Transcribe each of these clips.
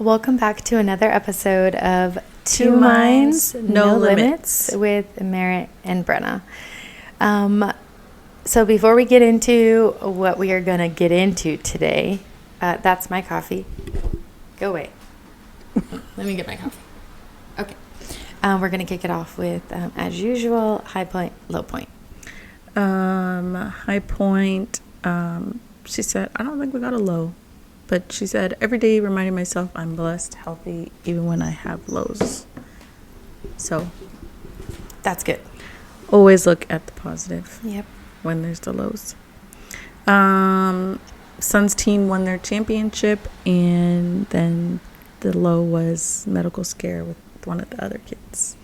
Welcome back to another episode of Two Minds, No Limits with Merritt and Brenna. So before we get into what we are going to get into today, that's my coffee. Go away. Let me get my coffee. Okay. We're going to kick it off with, as usual, high point, low point. High point, she said, I don't think we got a low. But she said, every day reminding myself I'm blessed, healthy, even when I have lows. So That's good. always look at the positive Yep. when there's the lows. Suns team won their championship, and then the low was medical scare with one of the other kids.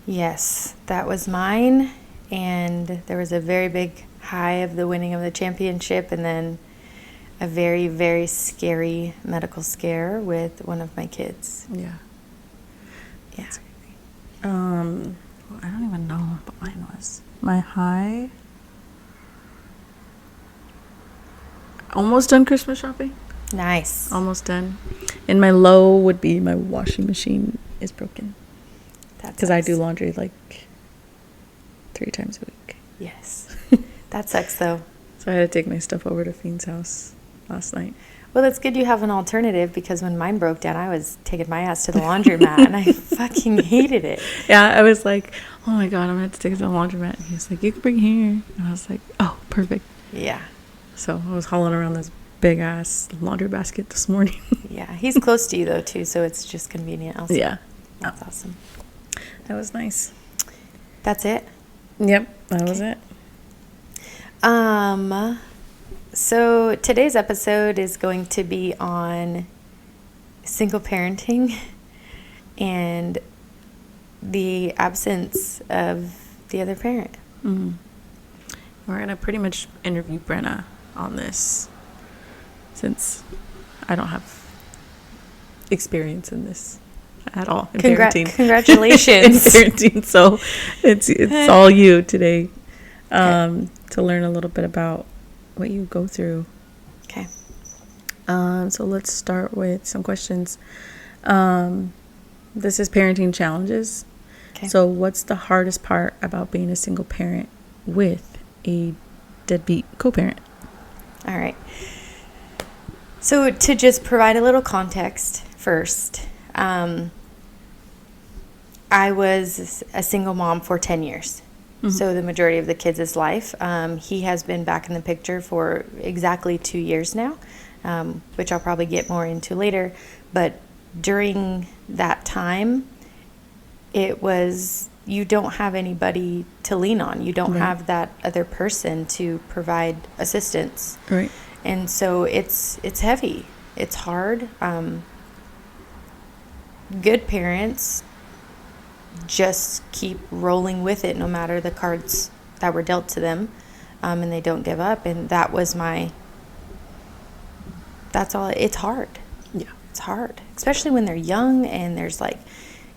Yes, that was mine. And there was a very big high of the winning of the championship, and then a very, very scary medical scare with one of my kids. Yeah. Yeah. I don't even know what mine was. My high, almost done Christmas shopping. Nice. Almost done. And my low would be my washing machine is broken. Because I do laundry like 3 times a week. Yes. That sucks though. So I had to take my stuff over to Fiend's house last night. Well, it's good you have an alternative, because when mine broke down, I was taking my ass to the laundromat and I fucking hated it. Yeah, I was like, oh my God, I'm going to have to take it to the laundromat. And he was like, you can bring it here. And I was like, oh, perfect. Yeah. So I was hauling around this big ass laundry basket this morning. Yeah. He's close to you though, too, so it's just convenient also. Yeah. That's awesome. That was nice. That's it? Yep, that was it. So today's episode is going to be on single parenting and the absence of the other parent. Mm-hmm. We're going to pretty much interview Brenna on this, since I don't have experience in this at all in parenting. Congratulations. In parenting, so it's all you today, to learn a little bit about what you go through. Okay. So let's start with some questions. This is parenting challenges. Okay. So what's the hardest part about being a single parent with a deadbeat co-parent? All right. So to just provide a little context first, I was a single mom for 10 years. Mm-hmm. So the majority of the kids' life. He has been back in the picture for exactly 2 years now, which I'll probably get more into later. But during that time, it was, you don't have anybody to lean on. You don't have that other person to provide assistance. Right. And so it's heavy. It's hard. Good parents just keep rolling with it no matter the cards that were dealt to them, and they don't give up. And that's all. It's hard. Yeah. It's hard, especially when they're young and there's like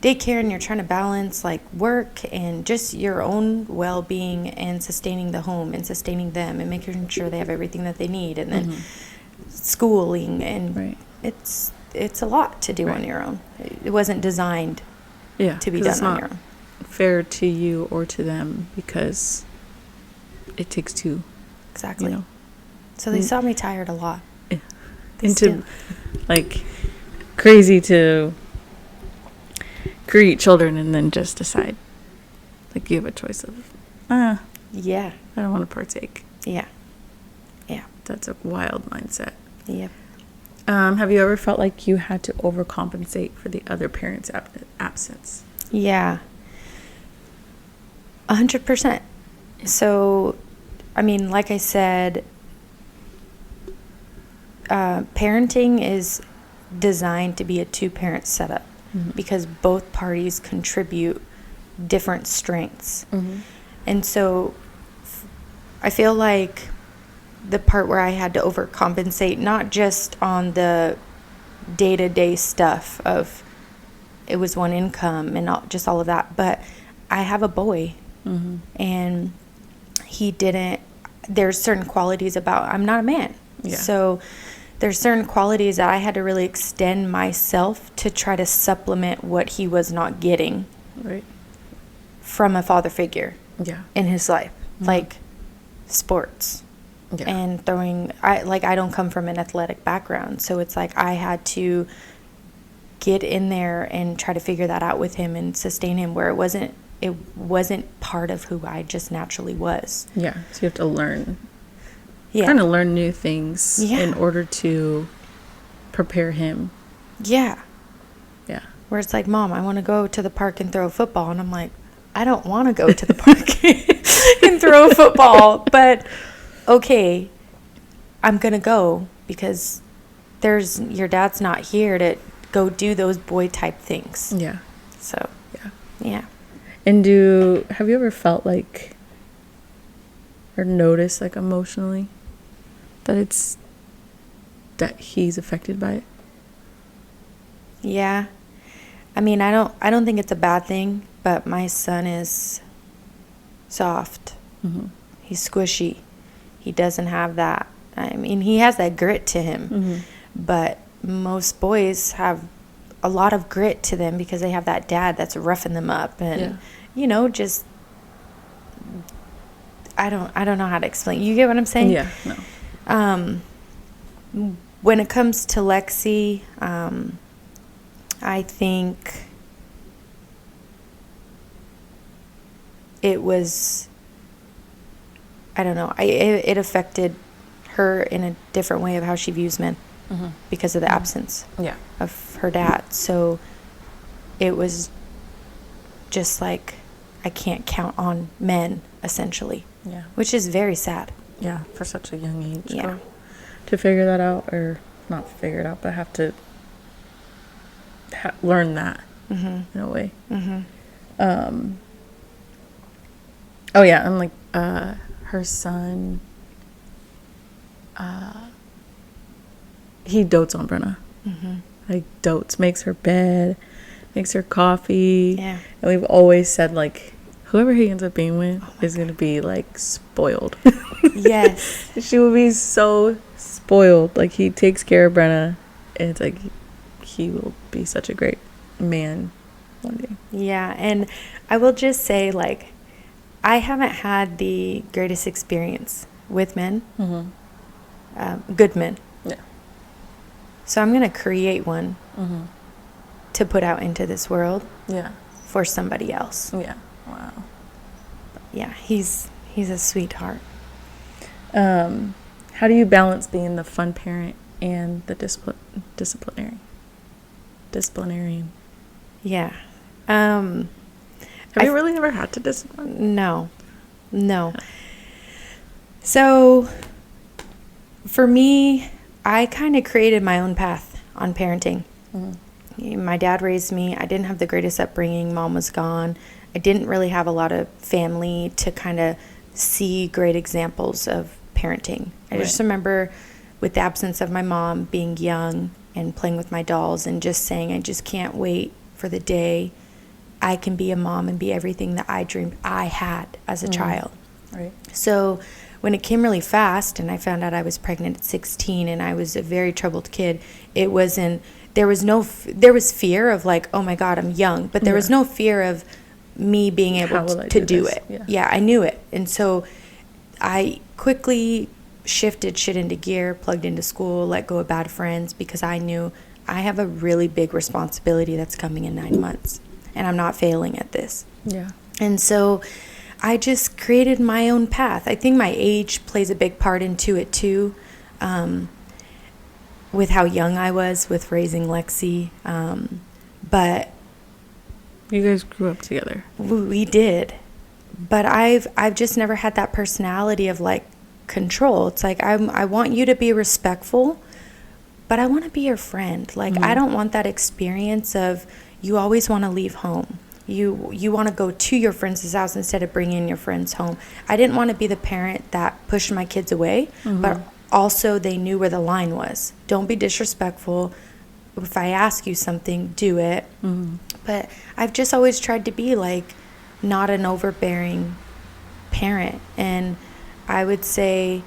daycare and you're trying to balance like work and just your own well-being and sustaining the home and sustaining them and making sure they have everything that they need, and then schooling, and it's a lot to do on your own. It wasn't designed to be done on your own. Fair to you or to them, because it takes two. Exactly. You know? So they saw me tired a lot. Yeah. Like crazy to create children and then just decide, like, you have a choice of, yeah, I don't want to partake. Yeah. That's a wild mindset. Yep. Have you ever felt like you had to overcompensate for the other parent's absence? Yeah. 100%. So, I mean, like I said, parenting is designed to be a 2-parent setup, because both parties contribute different strengths. And so I feel like the part where I had to overcompensate, not just on the day-to-day stuff of it was one income and just all of that, but I have a boy, and he didn't, there's certain qualities about, I'm not a man. Yeah. So there's certain qualities that I had to really extend myself to try to supplement what he was not getting Right. from a father figure Yeah. in his life, like sports. Yeah. And throwing, I don't come from an athletic background, so it's like I had to get in there and try to figure that out with him and sustain him where it wasn't part of who I just naturally was. Yeah. So you have to learn, Yeah. kind of learn new things Yeah. in order to prepare him. Yeah. Yeah. Where it's like, Mom, I want to go to the park and throw a football. And I'm like, I don't want to go to the park and throw a football. But, okay, I'm going to go because your dad's not here to go do those boy type things. Yeah. So, Yeah. yeah. And have you ever felt like, or noticed like emotionally that he's affected by it? Yeah. I mean, I don't think it's a bad thing, but my son is soft. Mm-hmm. He's squishy. He doesn't have that. I mean, he has that grit to him, Mm-hmm. but most boys have a lot of grit to them because they have that dad that's roughing them up and, just, I don't know how to explain. You get what I'm saying? Yeah. No. When it comes to Lexi, I think it was, I don't know, it affected her in a different way of how she views men Mm-hmm. because of the absence Yeah. of her dad. So it was just like, I can't count on men, essentially, Yeah. which is very sad. Yeah. For such a young age. Yeah. To figure that out, or not figure it out, but have to learn that Mm-hmm. in a way. Mm-hmm. Oh yeah, and like her son, he dotes on Brenna. Mm-hmm. Like dotes, makes her bed, makes her coffee. Yeah. And we've always said like whoever he ends up being with is gonna be like spoiled. Yes. She will be so spoiled. Like he takes care of Brenna, and it's like he will be such a great man one day. Yeah, and I will just say, like, I haven't had the greatest experience with men, good men. Yeah. So I'm going to create one Mm-hmm. to put out into this world Yeah. for somebody else. Yeah. Wow. Yeah, he's a sweetheart. How do you balance being the fun parent and the disciplinarian? Yeah. Have you really ever had to discipline? No. So, for me, I kind of created my own path on parenting. Mm-hmm. My dad raised me. I didn't have the greatest upbringing. Mom was gone. I didn't really have a lot of family to kind of see great examples of parenting. I just remember with the absence of my mom, being young and playing with my dolls and just saying, I just can't wait for the day I can be a mom and be everything that I dreamed I had as a child. Right. So when it came really fast and I found out I was pregnant at 16 and I was a very troubled kid, there was fear of like, oh my God, I'm young, but there was no fear of me being able to do it. Yeah, I knew it. And so I quickly shifted shit into gear, plugged into school, let go of bad friends because I knew I have a really big responsibility that's coming in 9 months and I'm not failing at this. Yeah. And so I just created my own path. I think my age plays a big part into it too, with how young I was with raising Lexi. But you guys grew up together. we did. But I've just never had that personality of like control. It's like I want you to be respectful, but I want to be your friend. Like I don't want that experience of you always want to leave home. You want to go to your friend's house instead of bringing your friends home. I didn't want to be the parent that pushed my kids away, but also they knew where the line was. Don't be disrespectful. If I ask you something, do it. But I've just always tried to be like not an overbearing parent. And I would say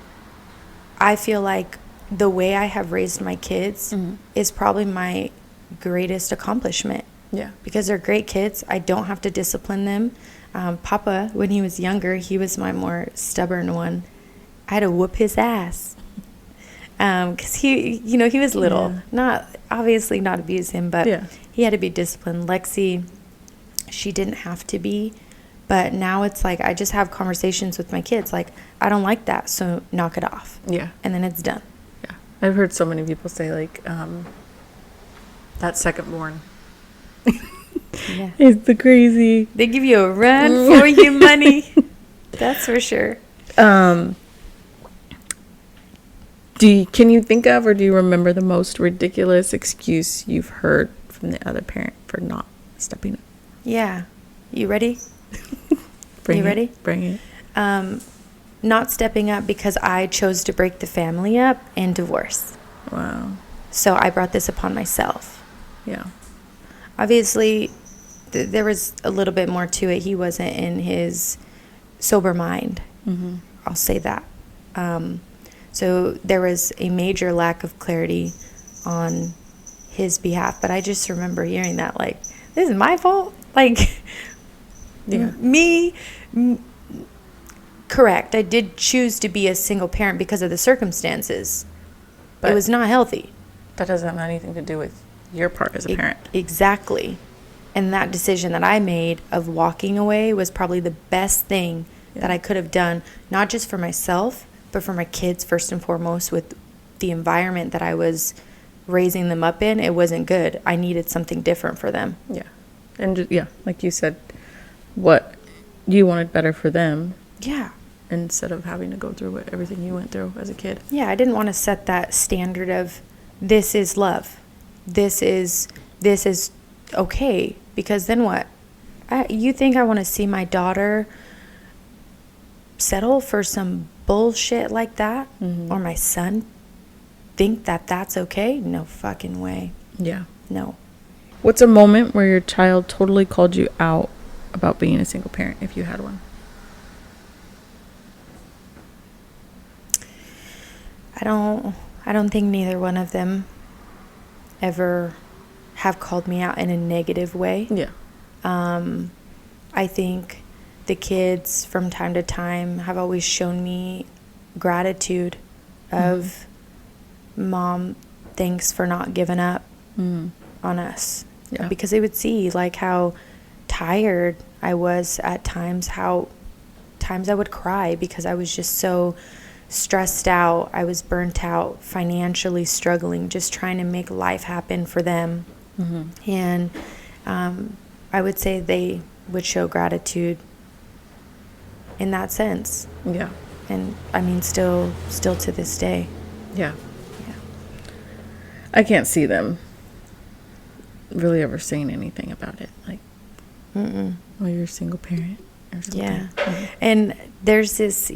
I feel like the way I have raised my kids is probably my greatest accomplishment. Yeah. Because they're great kids. I don't have to discipline them. Papa, when he was younger, he was my more stubborn one. I had to whoop his ass. Because he was little. Obviously not abuse him, but he had to be disciplined. Lexi, she didn't have to be. But now it's like I just have conversations with my kids. Like, I don't like that, so knock it off. Yeah. And then it's done. Yeah. I've heard so many people say, like, that second born. Yeah. It's the crazy. They give you a run for your money. That's for sure. Can you think of, or do you remember the most ridiculous excuse you've heard from the other parent for not stepping up? Yeah. You ready? Ready? Bring it. Not stepping up because I chose to break the family up and divorce. Wow. So I brought this upon myself. Yeah. Obviously, there was a little bit more to it. He wasn't in his sober mind. I'll say that. So there was a major lack of clarity on his behalf. But I just remember hearing that, like, this is my fault? Like, correct. I did choose to be a single parent because of the circumstances. But it was not healthy. That doesn't have anything to do with your part as a parent. Exactly. And that decision that I made of walking away was probably the best thing that I could have done, not just for myself, but for my kids first and foremost. With the environment that I was raising them up in, it wasn't good. I needed something different for them. Yeah. And like you said, what you wanted better for them. Yeah. Instead of having to go through everything you went through as a kid. Yeah, I didn't want to set that standard of this is love. This is okay. Because then what? You think I want to see my daughter settle for some bullshit like that? Or my son think that that's okay? No fucking way. Yeah. No. What's a moment where your child totally called you out about being a single parent, if you had one? I don't think neither one of them ever have called me out in a negative way. Yeah. I think the kids from time to time have always shown me gratitude of Mom, thanks for not giving up on us. Yeah. Because they would see like how tired I was at times, how times I would cry because I was just so stressed out. I was burnt out, financially struggling, just trying to make life happen for them. And I would say they would show gratitude in that sense. Yeah. And I mean, still to this day. Yeah. I can't see them really ever saying anything about it. Like, oh, you're a single parent or something. Yeah. And there's this,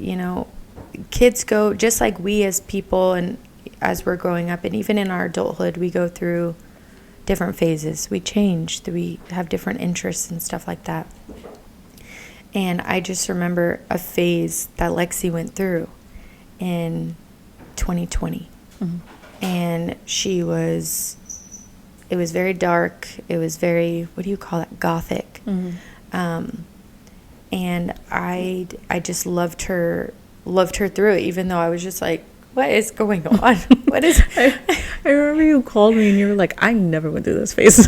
kids go, just like we as people and as we're growing up, and even in our adulthood, we go through different phases. We change. We have different interests and stuff like that. And I just remember a phase that Lexi went through in 2020. And it was very dark. It was very, what do you call it? Gothic. And I just loved her through it, even though I was just like, what is going on? What is I remember you called me and you were like, I never went through this phase.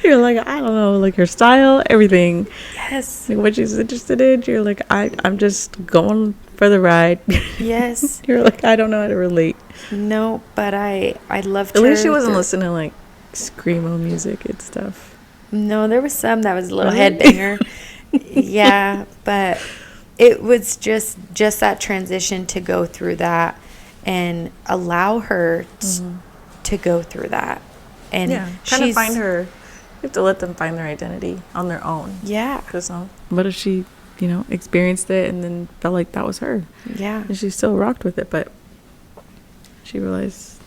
You're like, I don't know, like her style, everything. Yes. Like what she's interested in. You're like, I'm just going for the ride. Yes. You're like, I don't know how to relate. No, but I loved her. At least she wasn't listening to like screamo music and stuff. No, there was some that was a little headbanger. Yeah, but it was just that transition to go through that and allow her to go through that. And kind of find her. You have to let them find their identity on their own. Yeah. Because what if she, experienced it and then felt like that was her? Yeah. And she still rocked with it, but she realized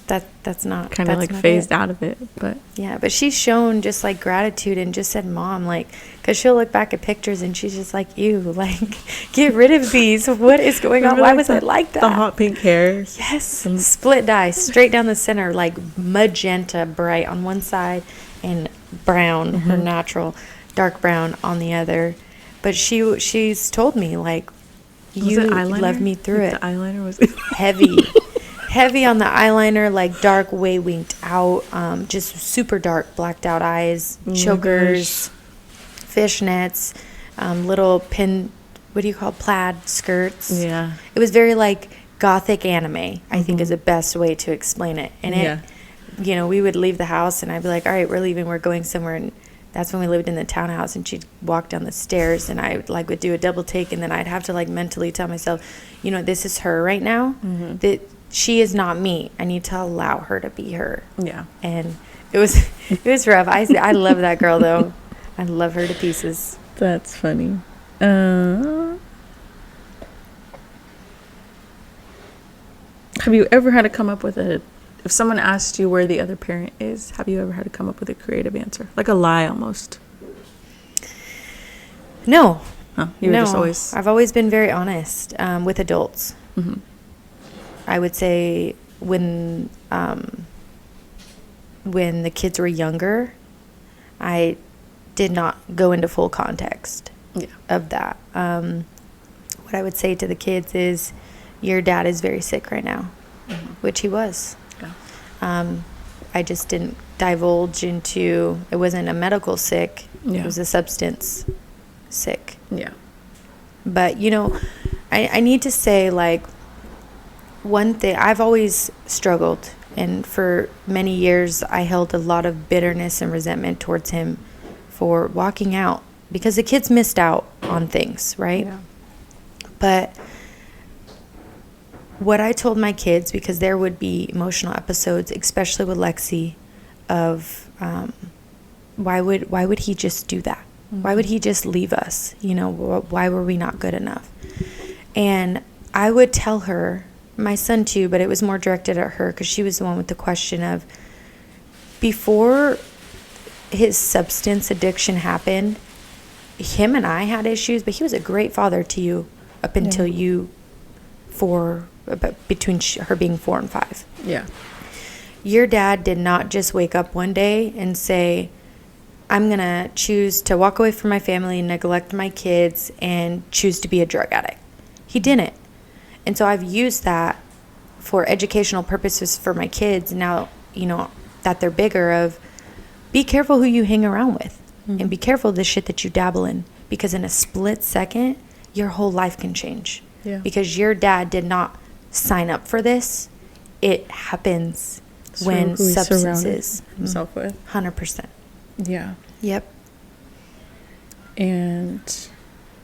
that's not kind of that's like not phased it. out of it. But Yeah, but she's shown just like gratitude and just said mom, like, because she'll look back at pictures and she's just like, ew, like, get rid of these. What is going on? remember, Why like, was it like that? the hot pink hair? Yes, split dye straight down the center, like magenta bright on one side and brown, her natural dark brown on the other. But she's told me, like, Was you it eyeliner? loved me through Like, it. the eyeliner was Heavy on the eyeliner, like dark, way winked out, just super dark, blacked out eyes, Oh my chokers, fishnets, little pin, what do you call it? Plaid skirts. Yeah. It was very like gothic anime, I think is the best way to explain it. And Yeah. you know, we would leave the house and I'd be like, all right, we're leaving, we're going somewhere. And that's when we lived in the townhouse, and she'd walk down the stairs and I like would do a double take, and then I'd have to like mentally tell myself, you know, this is her right now. That she is not me. I need to allow her to be her. Yeah. And it was rough. I love that girl though. I love her to pieces. That's funny. Have you ever had to come up with if someone asked you where the other parent is, have you ever had to come up with a creative answer? Like a lie almost. No. Huh? You were no. just always. I've always been very honest with adults. Mm-hmm. I would say when the kids were younger, I did not go into full context of that. What I would say to the kids is, your dad is very sick right now, which he was. Yeah. I just didn't divulge into, it wasn't a medical sick, it was a substance sick. Yeah. But, you know, I need to say, like, one thing, I've always struggled, and for many years I held a lot of bitterness and resentment towards him for walking out, because the kids missed out on things, right? Yeah. But what I told my kids, because there would be emotional episodes, especially with Lexi, of why would he just do that? Mm-hmm. Why would he just leave us? You know, why were we not good enough? And I would tell her, my son too, but it was more directed at her because she was the one with the question of, before his substance addiction happened, him and I had issues, but he was a great father to you up until between her being 4 and 5. Yeah. Your dad did not just wake up one day and say, I'm going to choose to walk away from my family, neglect my kids, and choose to be a drug addict. He didn't. And so I've used that for educational purposes for my kids now, you know, that they're bigger, of be careful who you hang around with, and be careful of the shit that you dabble in, because in a split second, your whole life can change. Yeah. Because your dad did not sign up for this. It happens when substances. Himself with. 100%. Yeah. Yep. And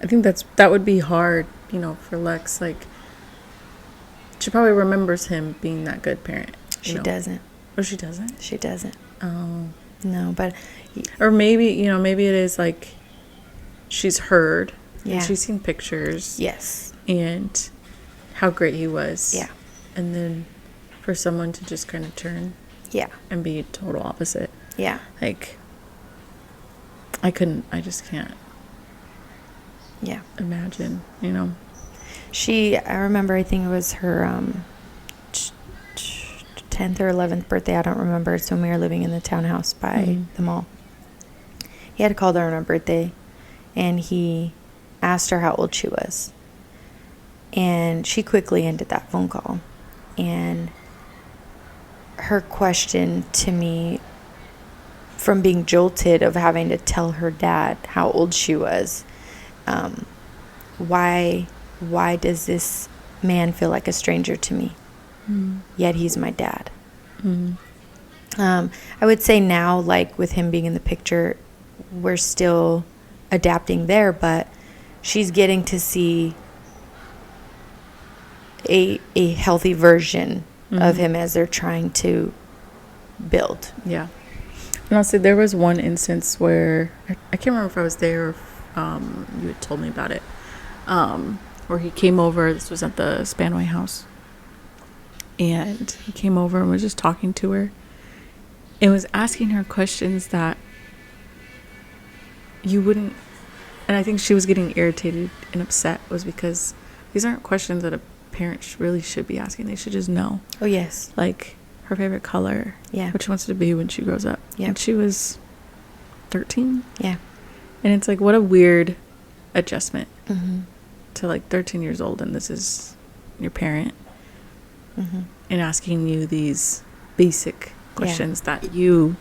I think that would be hard, you know, for Lex. Like, she probably remembers him being that good parent. She doesn't. Oh, she doesn't? She doesn't. Oh. No, but... Or maybe, you know, maybe it is like she's heard. Yeah. And she's seen pictures. Yes. And how great he was. Yeah. And then for someone to just kind of turn. Yeah. And be total opposite. Yeah. Like, I just can't. Yeah. Imagine, you know. I remember, I think it was her 10th or 11th birthday, I don't remember. It's when we were living in the townhouse by the mall. He had called her on her birthday, and he asked her how old she was. And she quickly ended that phone call. And her question to me, from being jolted of having to tell her dad how old she was, why does this man feel like a stranger to me? Yet he's my dad. I would say now, like with him being in the picture, we're still adapting there, but she's getting to see a healthy version of him as they're trying to build. Yeah. And also, there was one instance where I can't remember if I was there or if, you had told me about it, where he came over. This was at the Spanway house, and he came over and was just talking to her. It was asking her questions that you wouldn't, and I think she was getting irritated and upset was because these aren't questions that a parent really should be asking. They should just know. Oh, yes. Like her favorite color. Yeah. What she wants to be when she grows up. Yeah. And she was 13. Yeah. And it's like, what a weird adjustment Mm-hmm. to like 13 years old, and this is your parent Mm-hmm. and asking you these basic questions that you,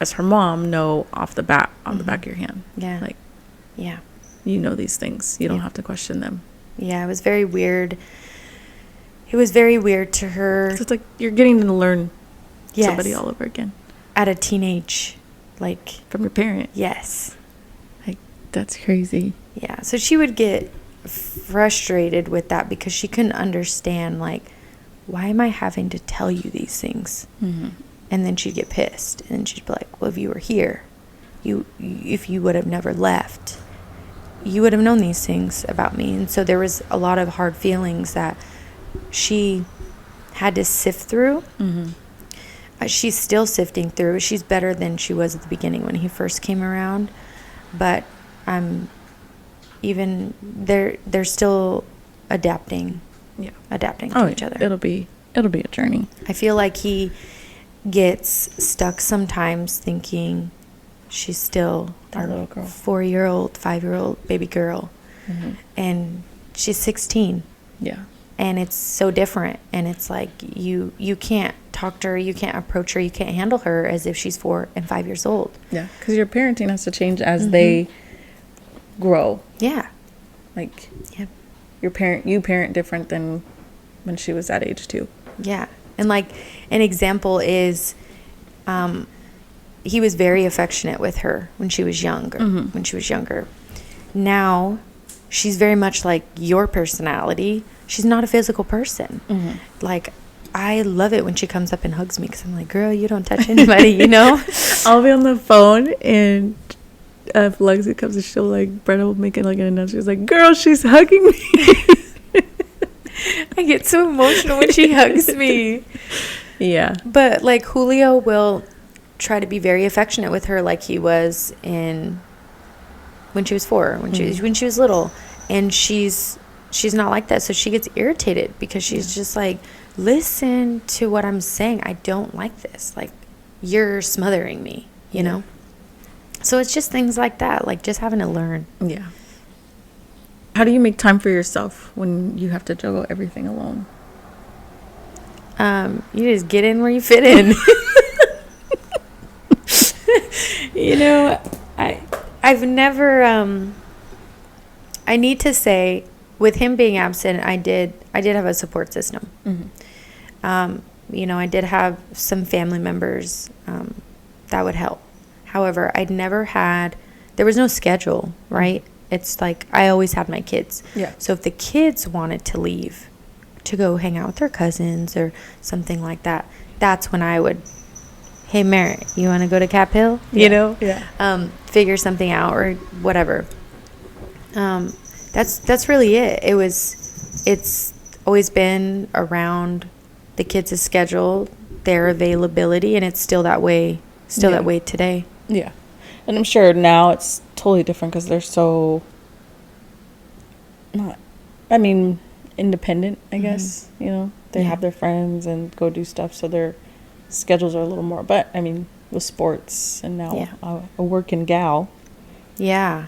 as her mom, know off the bat, on the back of your hand. Yeah. Like, Yeah. you know these things. You don't Yeah. have to question them. Yeah, it was very weird. It was very weird to her. So it's like you're getting to learn Yes. somebody all over again At a teenage, like, from your parent. yes. Like, that's crazy. Yeah. So she would get frustrated with that because she couldn't understand, like, why am I having to tell you these things? Mm-hmm. And then she'd get pissed, and she'd be like, well, if you were here, if you would have never left, you would have known these things about me. And so there was a lot of hard feelings that she had to sift through. Mm-hmm. She's still sifting through. She's better than she was at the beginning when he first came around, but even they're still adapting to each other. It'll be a journey. I feel like he gets stuck sometimes thinking she's still That little girl. 4-year-old, 5-year-old baby girl, Mm-hmm. and she's 16. Yeah. And it's so different, and it's like you can't talk to her, you can't approach her, you can't handle her as if she's 4 and 5 years old. Yeah, because your parenting has to change as they grow. Yeah. Like, Yep. you parent different than when she was that age too. Yeah. And like an example is he was very affectionate with her when she was younger. Now she's very much like your personality. She's not a physical person. Like, I love it when she comes up and hugs me because I'm like, girl, you don't touch anybody, you know? I'll be on the phone and if Lexi comes and she'll like, Brenna will make it like an announcement. She's like, girl, she's hugging me. I get so emotional when she hugs me. Yeah. But like Julio will try to be very affectionate with her like he was when she was 4, when she was little. And she's not like that, so she gets irritated because she's just like, listen to what I'm saying. I don't like this. Like, you're smothering me, you know? So it's just things like that, like just having to learn. Yeah. How do you make time for yourself when you have to juggle everything alone? You just get in where you fit in. You know, I've never I need to say, with him being absent, I did have a support system. You know, I did have some family members that would help. However, there was no schedule, right? It's like I always had my kids. Yeah. So if the kids wanted to leave to go hang out with their cousins or something like that, that's when I would, hey, Merritt, you want to go to Cap Hill? You know? Yeah. Figure something out or whatever. That's really it. It's always been around the kids' schedule, their availability, and it's still that way. That way today. Yeah. And I'm sure now it's totally different because they're so independent, I guess. You know, they have their friends and go do stuff, so their schedules are a little more. But I mean, with sports and now a working gal. Yeah.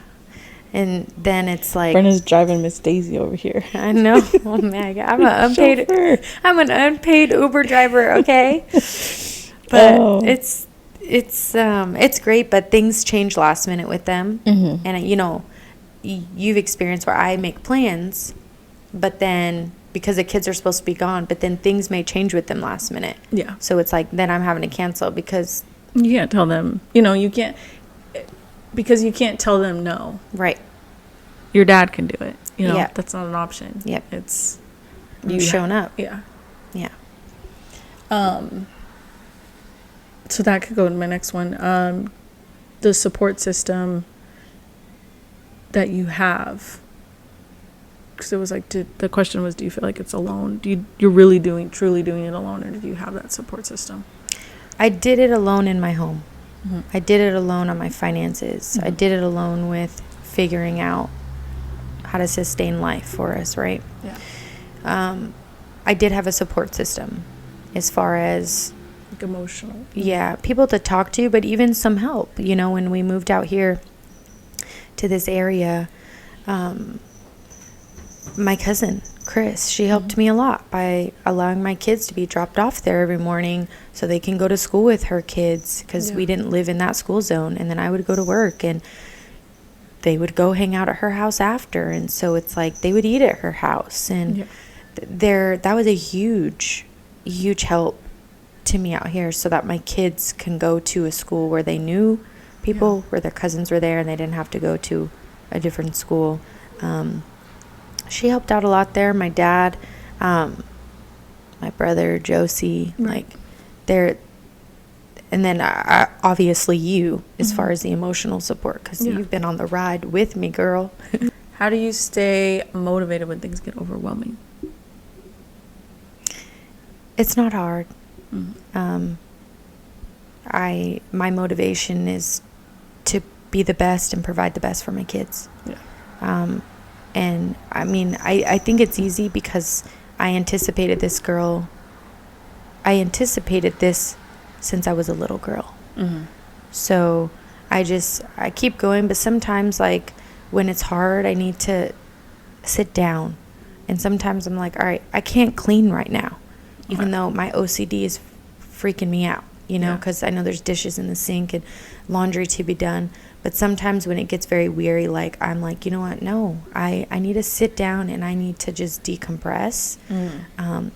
And then it's like Brenna's driving Miss Daisy over here. I know. Oh my God. I'm an unpaid Uber driver, okay? But it's great, but things change last minute with them. And you know, you've experienced where I make plans, but then because the kids are supposed to be gone, but then things may change with them last minute. Yeah. So it's like then I'm having to cancel because you can't tell them, because you can't tell them no. Right. Your dad can do it. Yep. That's not an option. Yep. It's you showing up. Yeah. Yeah. So that could go to my next one. The support system that you have, because it was like, the question was, do you feel like it's alone? You're really truly doing it alone, or do you have that support system? I did it alone in my home. Mm-hmm. I did it alone on my finances. I did it alone with figuring out how to sustain life for us, right? Yeah. I did have a support system as far as Like emotional. yeah, people to talk to, but even some help. You know, when we moved out here to this area, my cousin Chris, she helped me a lot by allowing my kids to be dropped off there every morning so they can go to school with her kids, because we didn't live in that school zone. And then I would go to work and they would go hang out at her house after, and so it's like they would eat at her house, and that was a huge help to me out here, so that my kids can go to a school where they knew people, where their cousins were there, and they didn't have to go to a different school. She helped out a lot there. My dad, my brother Josie, like they're, and then obviously you, as far as the emotional support, because you've been on the ride with me, girl. How do you stay motivated when things get overwhelming? It's not hard. Mm-hmm. My motivation is to be the best and provide the best for my kids. Yeah. And I mean, I think it's easy because I anticipated this since I was a little girl. Mm-hmm. So I keep going, but sometimes, like, when it's hard, I need to sit down. And sometimes I'm like, all right, I can't clean right now, even though my OCD is freaking me out, you know, because I know there's dishes in the sink and laundry to be done. But sometimes when it gets very weary, like, I'm like, you know what? No, I need to sit down and I need to just decompress.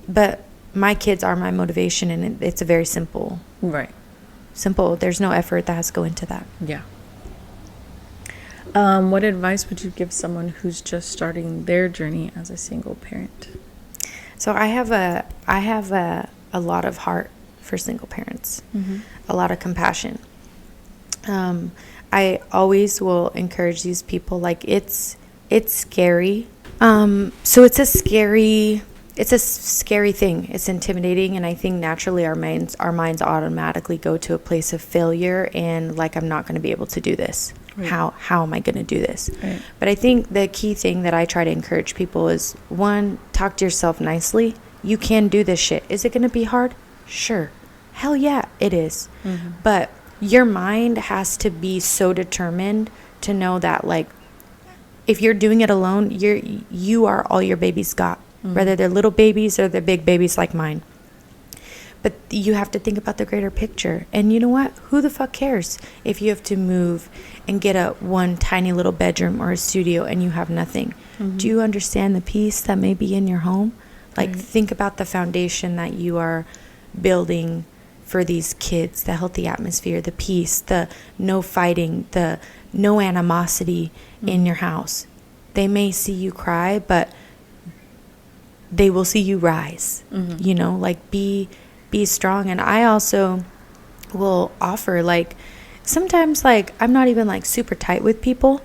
But my kids are my motivation, and it's a very simple. There's no effort that has to go into that. Yeah. What advice would you give someone who's just starting their journey as a single parent? So I have a lot of heart for single parents, a lot of compassion. I always will encourage these people, like, it's scary. So it's a scary thing. It's intimidating, and I think naturally our minds automatically go to a place of failure and, like, I'm not going to be able to do this. Right. How am I going to do this? Right. But I think the key thing that I try to encourage people is, one, talk to yourself nicely. You can do this shit. Is it going to be hard? Sure. Hell yeah, it is. But your mind has to be so determined to know that, like, if you're doing it alone, you are all your babies got, whether they're little babies or they're big babies like mine. But you have to think about the greater picture. And you know what? Who the fuck cares if you have to move and get one tiny little bedroom or a studio and you have nothing? Do you understand the peace that may be in your home? Like, think about the foundation that you are building for these kids, the healthy atmosphere, the peace, the no fighting, the no animosity in your house. They may see you cry, but they will see you rise. You know, like, be strong. And I also will offer, like, sometimes, like, I'm not even, like, super tight with people,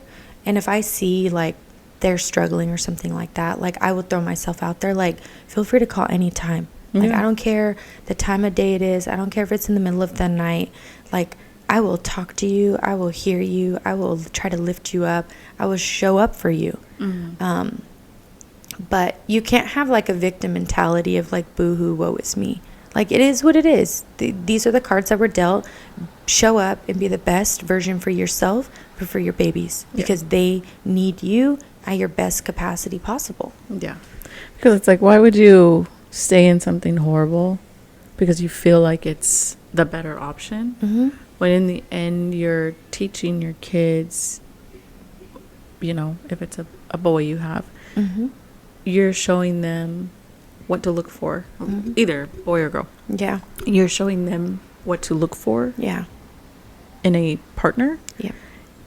and if I see, like, they're struggling or something like that, like, I will throw myself out there, like, feel free to call anytime. Like, I don't care the time of day it is. I don't care if it's in the middle of the night. Like, I will talk to you. I will hear you. I will try to lift you up. I will show up for you. But you can't have, like, a victim mentality of, like, boo-hoo, woe is me. Like, it is what it is. These are the cards that were dealt. Show up and be the best version for yourself, but for your babies, because they need you at your best capacity possible. Yeah. Because it's like, why would you stay in something horrible because you feel like it's the better option, when in the end you're teaching your kids, you know, if it's a boy you have, you're showing them what to look for, either boy or girl. Yeah. You're showing them what to look for in a partner,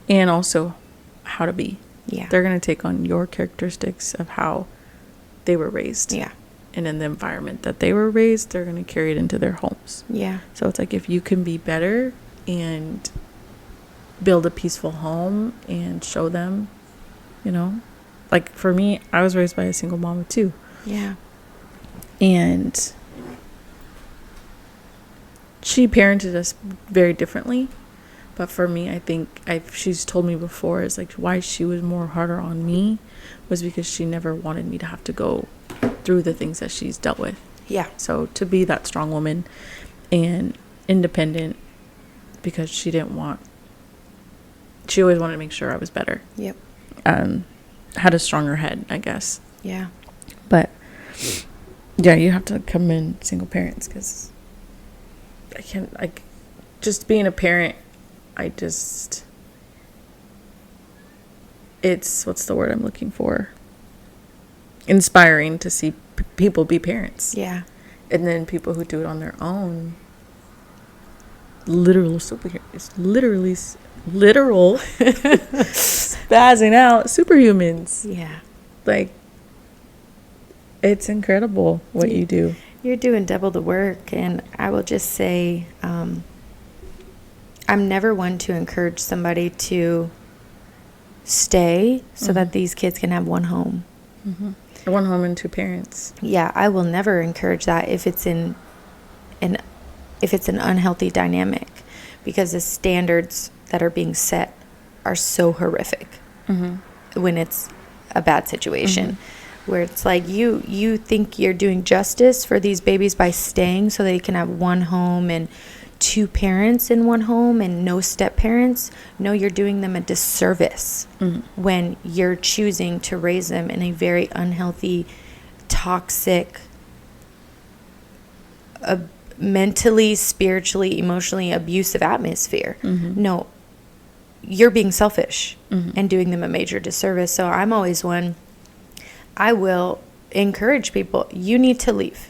and also how to be. They're going to take on your characteristics of how they were raised. And in the environment that they were raised, they're going to carry it into their homes. So it's like, if you can be better and build a peaceful home and show them, you know, like for me, I was raised by a single mom too. Yeah. And she parented us very differently. But for me, I think she's told me before, is like why she was more harder on me was because she never wanted me to have to go through the things that she's dealt with. Yeah. So to be that strong woman and independent, because she always wanted to make sure I was better. Yep. Had a stronger head, I guess. Yeah. But yeah, you have to come in single parents, because I can't, like, just being a parent, it's, what's the word I'm looking for? Inspiring to see people be parents. Yeah. And then people who do it on their own, literal superheroes, literal spazzing out superhumans. Yeah. Like, it's incredible what you do. You're doing double the work, and I will just say, I'm never one to encourage somebody to stay so that these kids can have one home. One home and two parents. Yeah, I will never encourage that if it's an unhealthy dynamic, because the standards that are being set are so horrific when it's a bad situation. Where it's like you think you're doing justice for these babies by staying so they can have one home and two parents in one home and no step parents. No, you're doing them a disservice when you're choosing to raise them in a very unhealthy, toxic, mentally, spiritually, emotionally abusive atmosphere. No, you're being selfish and doing them a major disservice. So I'm always one, I will encourage people, you need to leave.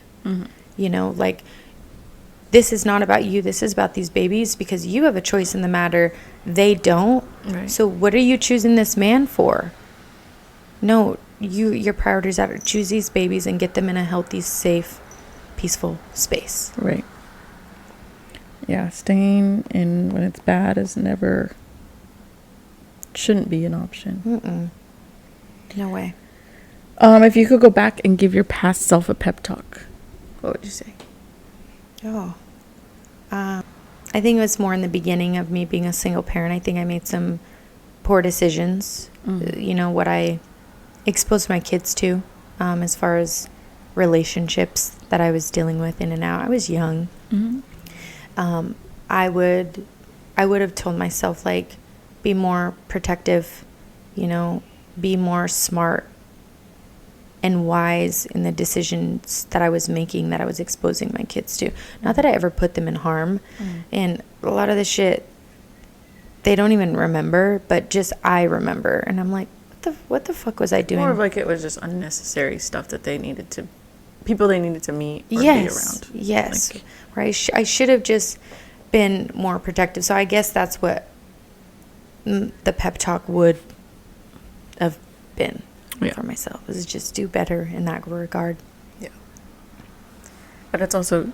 You know, like, this is not about you. This is about these babies, because you have a choice in the matter. They don't. Right. So what are you choosing this man for? No, your priorities are to choose these babies and get them in a healthy, safe, peaceful space. Right. Yeah, staying in when it's bad shouldn't be an option. No way. If you could go back and give your past self a pep talk, what would you say? I think it was more in the beginning of me being a single parent. I think I made some poor decisions. You know, what I exposed my kids to, as far as relationships that I was dealing with in and out. I was young. I would have told myself, like, be more protective, you know, be more smart and wise in the decisions that I was making, that I was exposing my kids to. Not that I ever put them in harm. And a lot of the shit, they don't even remember, but just I remember. And I'm like, what the fuck was I doing? More of like it was just unnecessary stuff that people they needed to meet or be around. Yes. Like, where I should have just been more protective. So I guess that's what the pep talk would have been. For myself, is just do better in that regard. Yeah. But it's also,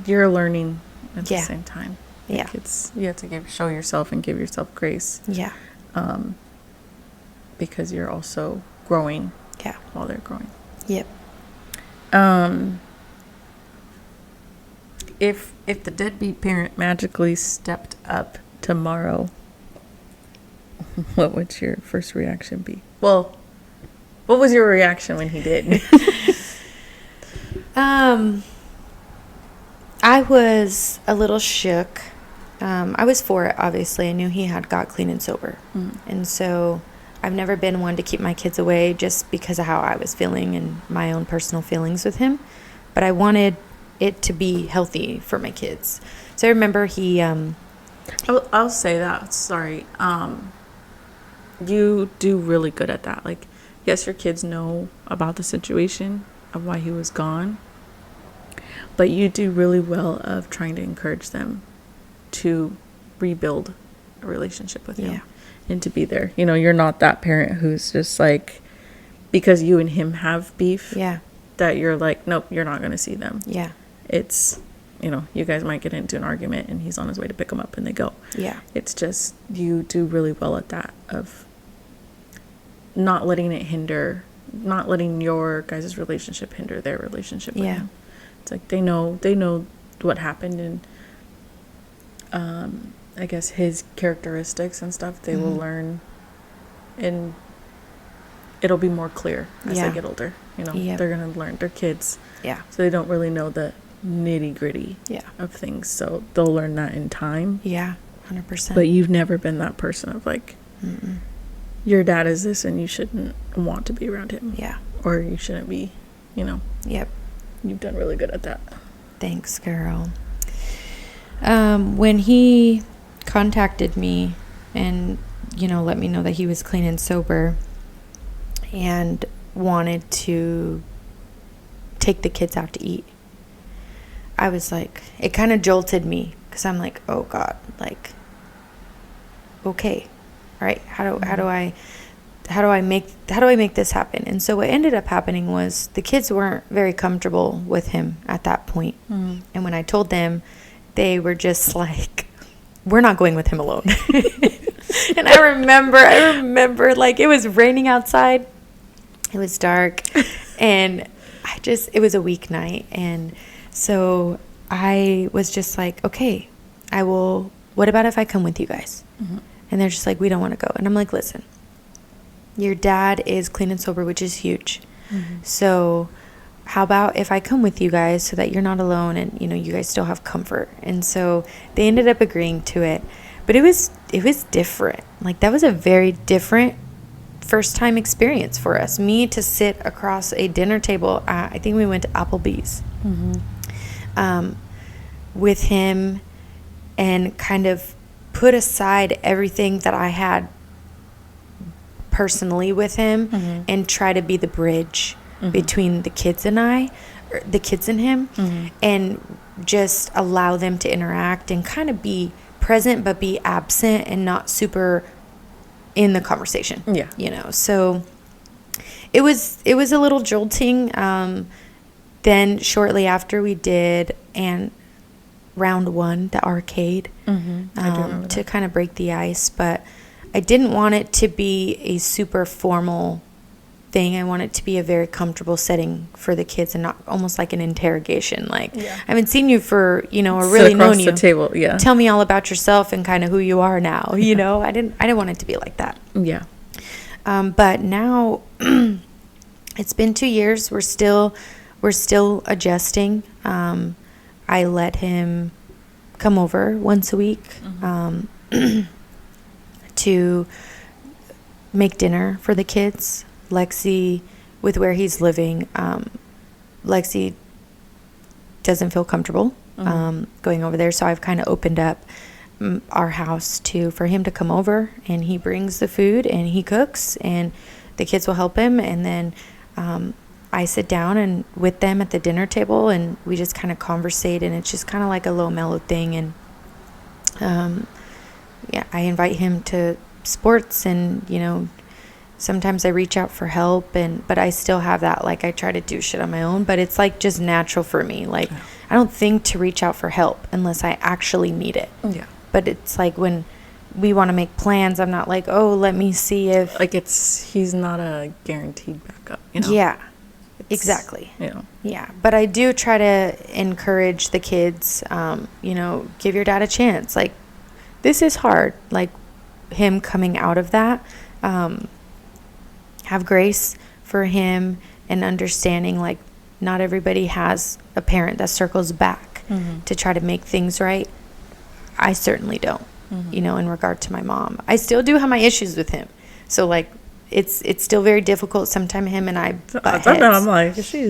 you're learning at the same time. Yeah. Like you have to show yourself and give yourself grace. Yeah. Because you're also growing. Yeah. While they're growing. Yep. If the deadbeat parent magically stepped up tomorrow, what would your first reaction be? Well, what was your reaction when he did? I was a little shook. I was for it, obviously. I knew he had got clean and sober. And so I've never been one to keep my kids away just because of how I was feeling and my own personal feelings with him. But I wanted it to be healthy for my kids. So I remember he... I'll say that. Sorry. You do really good at that. Like, yes, your kids know about the situation of why he was gone, but you do really well of trying to encourage them to rebuild a relationship with him and to be there. You know, you're not that parent who's just like, because you and him have beef, that you're like, nope, you're not going to see them. Yeah. It's, you know, you guys might get into an argument and he's on his way to pick them up and they go. Yeah. It's just, you do really well at that, of not letting your guys' relationship hinder their relationship with him. It's like they know what happened, and I guess his characteristics and stuff they will learn, and it'll be more clear as they get older. They're gonna learn. They're kids, so they don't really know the nitty-gritty of things, so they'll learn that in time. 100%. But you've never been that person of like, your dad is this and you shouldn't want to be around him, or you shouldn't be, Yep. You've done really good at that. Thanks, girl. When he contacted me and let me know that he was clean and sober and wanted to take the kids out to eat, I was like, it kind of jolted me, because I'm like, oh God, like, okay, all right, how do I make this happen? And so what ended up happening was the kids weren't very comfortable with him at that point. And when I told them, they were just like, we're not going with him alone. And I remember like it was raining outside, it was dark, and it was a weeknight, and so I was just like, okay, what about if I come with you guys? And they're just like, we don't want to go. And I'm like, listen, your dad is clean and sober, which is huge. So how about if I come with you guys so that you're not alone and, you guys still have comfort? And so they ended up agreeing to it. But it was different. Like, that was a very different first time experience for us. Me to sit across a dinner table, I think we went to Applebee's, with him, and kind of put aside everything that I had personally with him, and try to be the bridge between the kids and him, and just allow them to interact and kind of be present but be absent and not super in the conversation. So it was a little jolting. Then shortly after, we did round one, the arcade, to kind of break the ice, but I didn't want it to be a super formal thing. I want it to be a very comfortable setting for the kids, and not almost like an interrogation. Like, I haven't seen you for, or really known you. The table, Tell me all about yourself and kind of who you are now. I didn't want it to be like that. But now it's been 2 years. We're still adjusting. I let him come over once a week to make dinner for the kids. Lexi, with where he's living, Lexi doesn't feel comfortable going over there, so I've kind of opened up our house for him to come over, and he brings the food and he cooks, and the kids will help him, and then I sit down and with them at the dinner table, and we just kind of conversate, and it's just kind of like a low mellow thing. And I invite him to sports, and sometimes I reach out for help, but I still have that, like, I try to do shit on my own, but it's like just natural for me. Like, I don't think to reach out for help unless I actually need it. But it's like when we want to make plans, I'm not like, oh, let me see if, like, he's not a guaranteed backup, Exactly. But I do try to encourage the kids, give your dad a chance. Like, this is hard. Like, him coming out of that, have grace for him, and understanding, like, not everybody has a parent that circles back to try to make things right. I certainly don't, in regard to my mom. I still do have my issues with him. So, like, it's still very difficult. Sometimes him and I butt heads. I'm like, she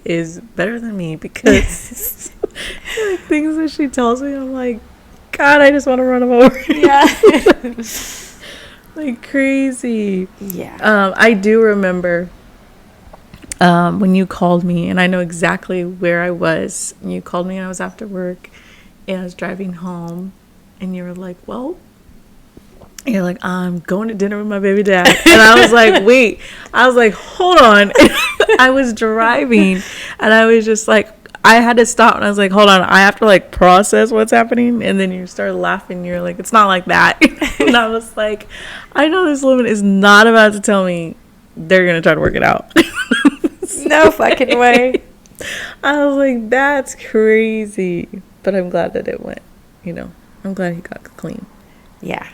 is better than me, because like, things that she tells me, I'm like, God, I just want to run him over. Like crazy. I do remember when you called me, and I know exactly where I was. You called me, and I was after work, and I was driving home, and you were like, well, you're like, I'm going to dinner with my baby dad. And I was like, wait. I was like, hold on. I was driving, and I was just like, I had to stop, and I was like, hold on, I have to like process what's happening. And then you start laughing. You're like, it's not like that. And I was like, I know this woman is not about to tell me they're gonna try to work it out. No fucking way. I was like, that's crazy. But I'm glad that it went, I'm glad he got clean. Yeah,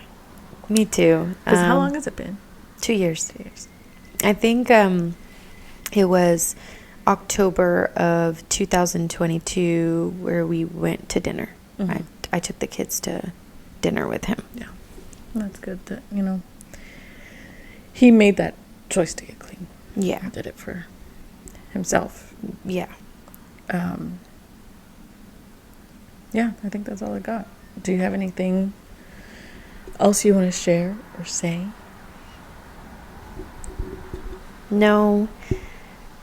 me too. Because how long has it been? 2 years. 2 years. I think it was October of 2022 where we went to dinner. Mm-hmm. I took the kids to dinner with him. Yeah. That's good that, he made that choice to get clean. Yeah. Did it for himself. Yeah. Yeah, I think that's all I got. Do you have anything else you want to share or say? No,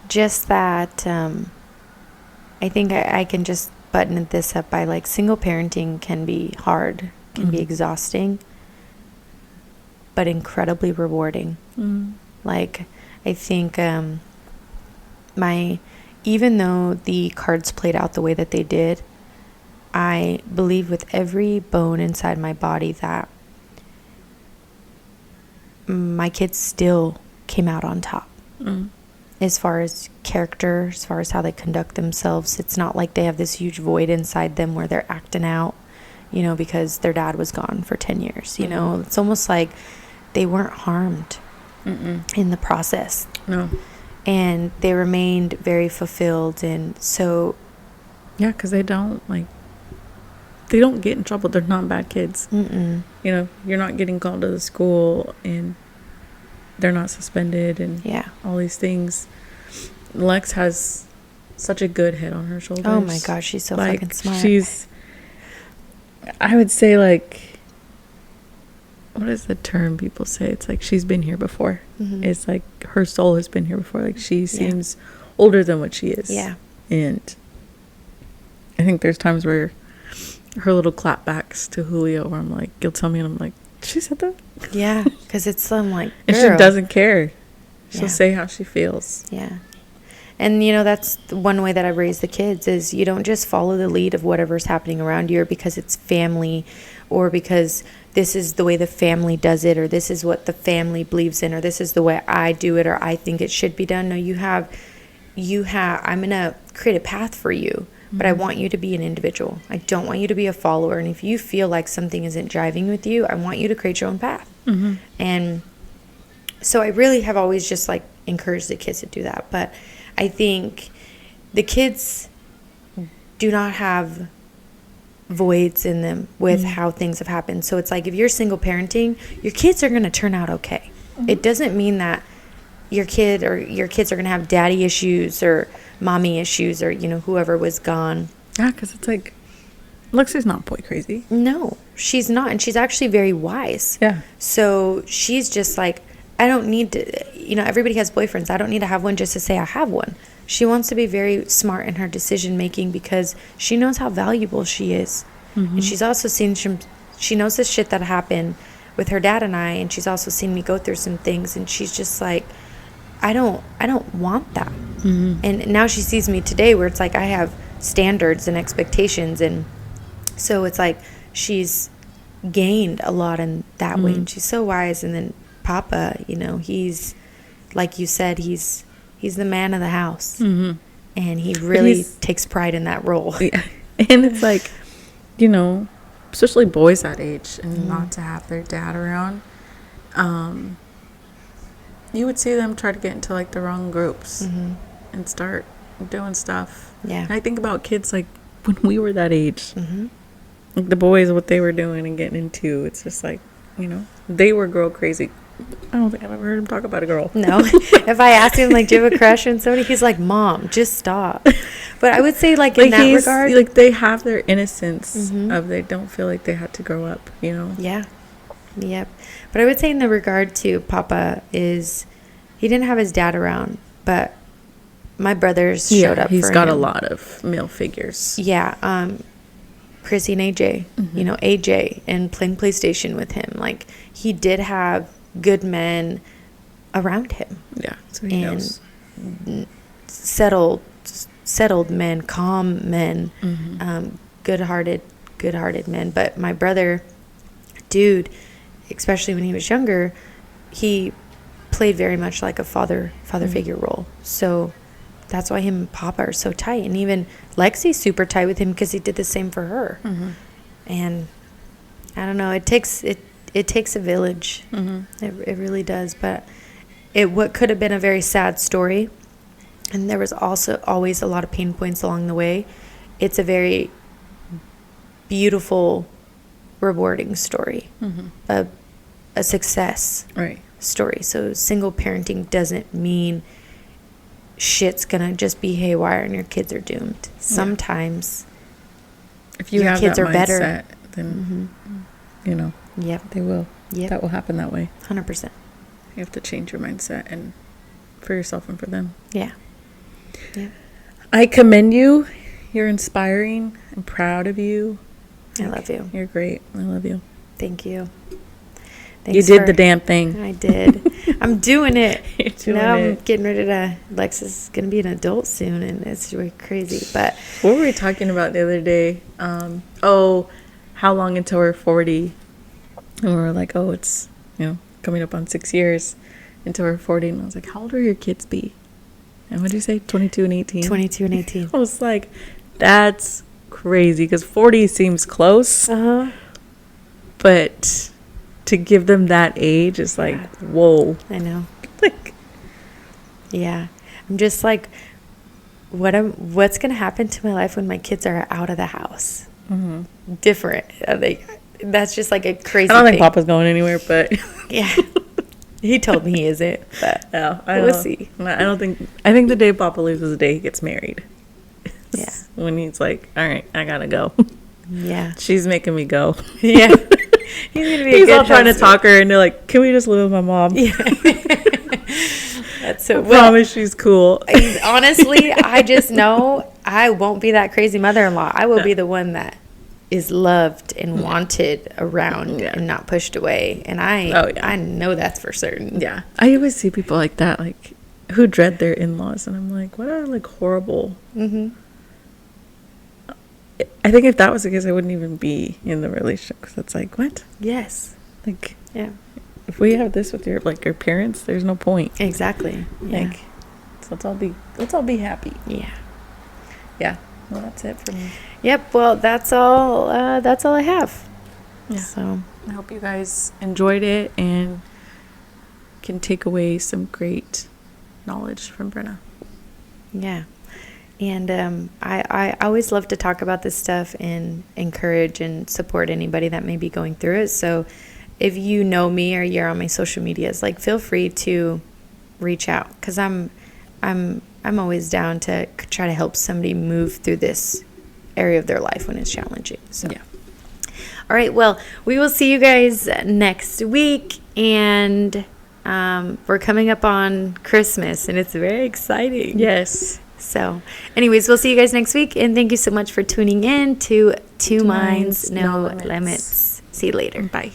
just that I think I can just button this up by like single parenting can be hard, can be exhausting, but incredibly rewarding. Like, I think even though the cards played out the way that they did, I believe with every bone inside my body that my kids still came out on top. As far as character, as far as how they conduct themselves. It's not like they have this huge void inside them where they're acting out, because their dad was gone for 10 years. It's almost like they weren't harmed in the process. No. And they remained very fulfilled. And so... Yeah, because they don't get in trouble. They're not bad kids. You're not getting called to the school and they're not suspended and all these things. Lex has such a good head on her shoulders. Oh my gosh, she's so fucking smart. I would say, like, what is the term people say? It's like she's been here before. It's like her soul has been here before. Like, she seems older than what she is. Yeah. And I think there's times where her little clapbacks to Julio where I'm like, you'll tell me and I'm like, she said that? Yeah, because it's some like, girl. And she doesn't care. She'll say how she feels. Yeah. And, that's one way that I raise the kids is you don't just follow the lead of whatever's happening around you or because it's family or because this is the way the family does it or this is what the family believes in or this is the way I do it or I think it should be done. No, you have, I'm going to create a path for you. But I want you to be an individual. I don't want you to be a follower. And if you feel like something isn't jiving with you, I want you to create your own path. And so I really have always just like encouraged the kids to do that. But I think the kids do not have voids in them with how things have happened. So it's like if you're single parenting, your kids are going to turn out okay. It doesn't mean that your kid or your kids are going to have daddy issues or mommy issues or, whoever was gone. Yeah, because it's like, Lexi's not boy crazy. No, she's not. And she's actually very wise. Yeah. So she's just like, I don't need to, everybody has boyfriends. I don't need to have one just to say I have one. She wants to be very smart in her decision making because she knows how valuable she is. And she's also seen she knows the shit that happened with her dad and I, and she's also seen me go through some things, and she's just like, I don't want that. And now she sees me today where it's like I have standards and expectations, and so it's like she's gained a lot in that way, and she's so wise. And then Papa, he's like you said, he's the man of the house, and he really takes pride in that role. Yeah. And it's like, especially boys that age and not to have their dad around, you would see them try to get into like the wrong groups and start doing stuff. Yeah. And I think about kids like when we were that age, like the boys, what they were doing and getting into. It's just like, they were girl crazy. I don't think I've ever heard him talk about a girl. No. If I ask him, like, do you have a crush on somebody? He's like, Mom, just stop. But I would say, like, in that regard. Like, they have their innocence of they don't feel like they had to grow up, Yeah. Yep. But I would say in the regard to Papa is he didn't have his dad around, but my brothers showed up for him. He's got a lot of male figures. Yeah. Chrissy and AJ, AJ, and playing PlayStation with him. Like, he did have good men around him. Yeah. So he knows. Settled settled men, calm men, good-hearted men. But my brother, dude, especially when he was younger, he played very much like a father figure role. So that's why him and Papa are so tight. And even Lexi's super tight with him because he did the same for her. And I don't know, it takes a village. It really does. But what could have been a very sad story, and there was also always a lot of pain points along the way, it's a very beautiful, rewarding story. A success story. So single parenting doesn't mean shit's gonna just be haywire and your kids are doomed. Sometimes if you your have kids that are better, mindset, then you know, they will. That will happen that way. 100%. You have to change your mindset, and for yourself and for them. Yeah. I commend you. You're inspiring. I'm proud of you. I love you. You're great. I love you. Thank you. You did the damn thing. I did. I'm doing it. You're doing now it. I'm getting ready to. Lex is going to be an adult soon, and it's really crazy. But what were we talking about the other day? How long until we're 40? And we were like, it's coming up on 6 years until we're 40. And I was like, how old will your kids be? And what did you say? 22 and 18. 22 and 18. I was like, that's crazy because 40 seems close. But to give them that age is like, whoa. I know. Like, yeah. I'm just like, what's going to happen to my life when my kids are out of the house? Different. That's just like a crazy I don't thing. think Papa's going anywhere, but yeah. He told me he isn't, but we'll see. I think the day Papa leaves is the day he gets married. Yeah. When he's like, all right, I gotta go. Yeah. She's making me go. Yeah. He's all trying to talk her into like, can we just live with my mom? Yeah. That's so. I promise she's cool. Honestly, I just know I won't be that crazy mother-in-law. I will be the one that is loved and wanted around and not pushed away. And I know that's for certain. Yeah. I always see people like that, like who dread their in-laws, and I'm like, what are like horrible. I think if that was the case, I wouldn't even be in the relationship because it's like, what? Yes. Like, yeah. If we have this with your parents, there's no point. Exactly. Yeah. Like, so let's all be happy. Yeah. Yeah. Well, that's it for me. Yep. Well, that's all I have. Yeah. So I hope you guys enjoyed it and can take away some great knowledge from Brenna. Yeah. And I always love to talk about this stuff and encourage and support anybody that may be going through it. So if you know me or you're on my social medias, like, feel free to reach out, because I'm always down to try to help somebody move through this area of their life when it's challenging. So yeah. All right. Well, we will see you guys next week, and we're coming up on Christmas, and it's very exciting. Yes. So, anyways, we'll see you guys next week, and thank you so much for tuning in to Two Minds, No Limits. See you later. Bye.